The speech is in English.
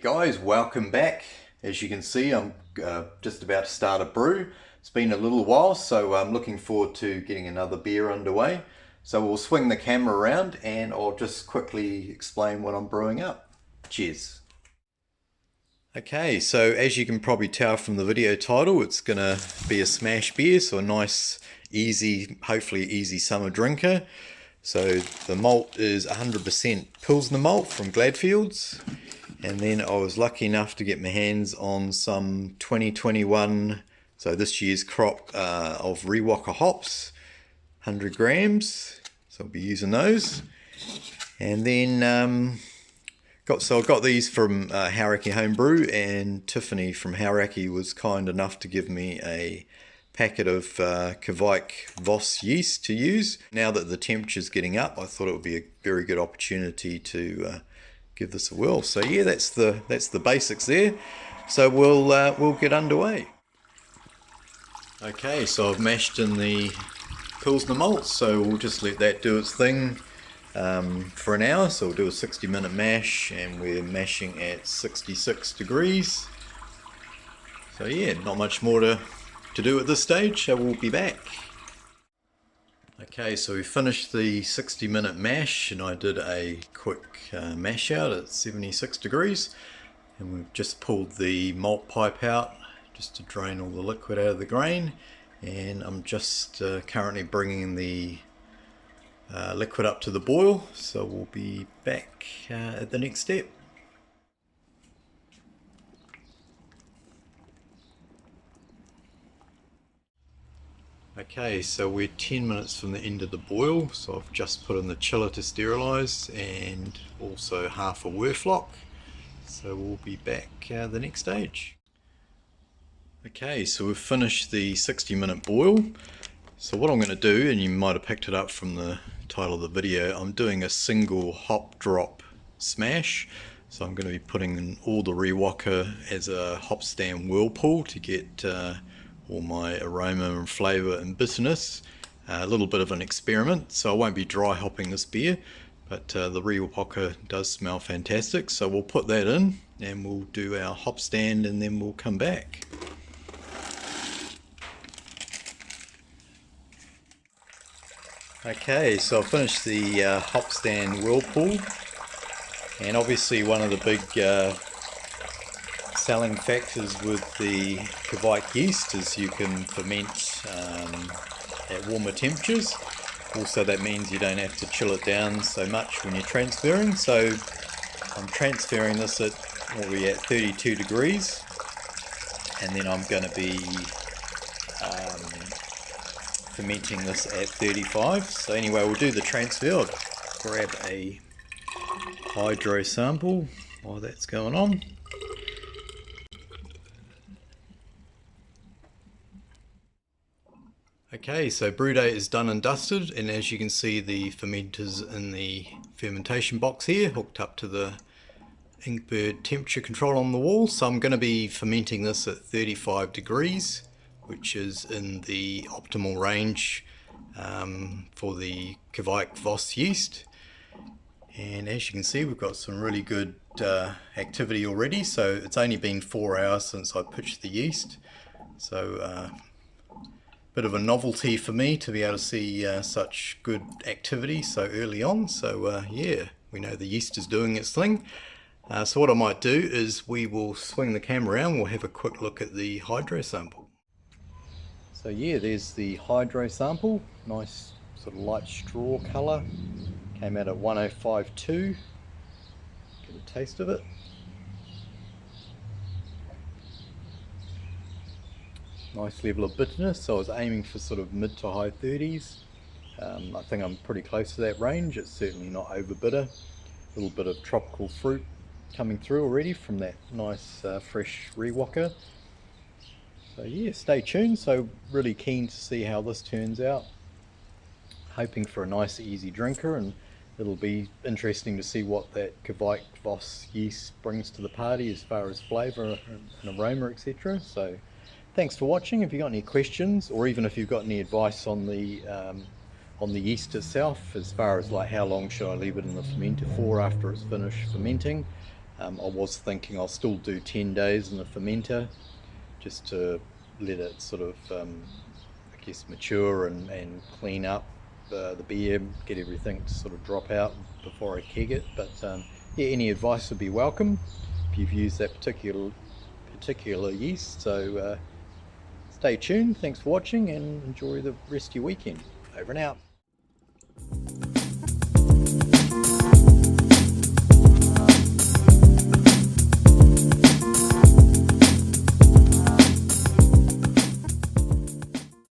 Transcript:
Guys, welcome back. As you can see, I'm just about to start a brew. It's been a little while, so I'm looking forward to getting another beer underway. So we'll swing the camera around and I'll just quickly explain what I'm brewing up. Cheers. Okay, so as you can probably tell from the video title, it's gonna be a SMaSH beer, so a nice, easy, hopefully easy summer drinker. So the malt is 100% Pilsner malt from Gladfields. And then I was lucky enough to get my hands on some 2021, so this year's crop of Riwaka hops, 100 grams, so I'll be using those. And then I got these from Hauraki Homebrew, and Tiffany from Hauraki was kind enough to give me a packet of Kveik Voss yeast to use. Now that the temperature's getting up, I thought it would be a very good opportunity to give this a whirl. So yeah, that's the basics there. So we'll get underway. Okay, so I've mashed in the Pilsner malt, so we'll just let that do its thing for an hour. So we'll do a 60-minute mash, and we're mashing at 66 degrees. So yeah, not much more to do at this stage, so we'll be back. Okay, so we finished the 60-minute mash, and I did a quick mash out at 76 degrees, and we've just pulled the malt pipe out just to drain all the liquid out of the grain, and I'm just currently bringing the liquid up to the boil, so we'll be back at the next step. Okay, so we're 10 minutes from the end of the boil, so I've just put in the chiller to sterilise and also half a whirlpool, so we'll be back the next stage. Okay, so we've finished the 60-minute boil. So what I'm going to do, and you might have picked it up from the title of the video, I'm doing a single hop drop SMaSH. So I'm going to be putting in all the Riwaka as a hop stand whirlpool to get all my aroma and flavour and bitterness. A little bit of an experiment, so I won't be dry hopping this beer, but the Riwaka does smell fantastic, so we'll put that in and we'll do our hop stand and then we'll come back. Okay, so I've finished the hop stand whirlpool, and obviously one of the big selling factors with the Kveik yeast is you can ferment at warmer temperatures. Also, that means you don't have to chill it down so much when you're transferring. So I'm transferring this at what we're at 32 degrees, and then I'm going to be fermenting this at 35. So anyway, we'll do the transfer. I'll grab a hydro sample while that's going on. Okay, so brew day is done and dusted, and as you can see, the fermenters in the fermentation box here hooked up to the Inkbird temperature control on the wall. So I'm going to be fermenting this at 35 degrees, which is in the optimal range for the Kveik Voss yeast. And as you can see, we've got some really good activity already. So it's only been 4 hours since I pitched the yeast. So bit of a novelty for me to be able to see such good activity so early on. So yeah, we know the yeast is doing its thing. So what I might do is we will swing the camera around, we'll have a quick look at the hydro sample. So yeah, there's the hydro sample, nice sort of light straw colour, came out at 1052, get a taste of it. Nice level of bitterness, so I was aiming for sort of mid to high 30s. I think I'm pretty close to that range. It's certainly not over bitter. A little bit of tropical fruit coming through already from that nice fresh Riwaka. So yeah, stay tuned. So really keen to see how this turns out. Hoping for a nice easy drinker, and it'll be interesting to see what that Kveik Voss yeast brings to the party as far as flavour and aroma, etc. So thanks for watching. If you've got any questions, or even if you've got any advice on the yeast itself, as far as like how long should I leave it in the fermenter for after it's finished fermenting, I was thinking I'll still do 10 days in the fermenter just to let it sort of I guess mature and clean up the beer, get everything to sort of drop out before I keg it. But yeah, any advice would be welcome if you've used that particular yeast. So stay tuned, thanks for watching, and enjoy the rest of your weekend. Over and out.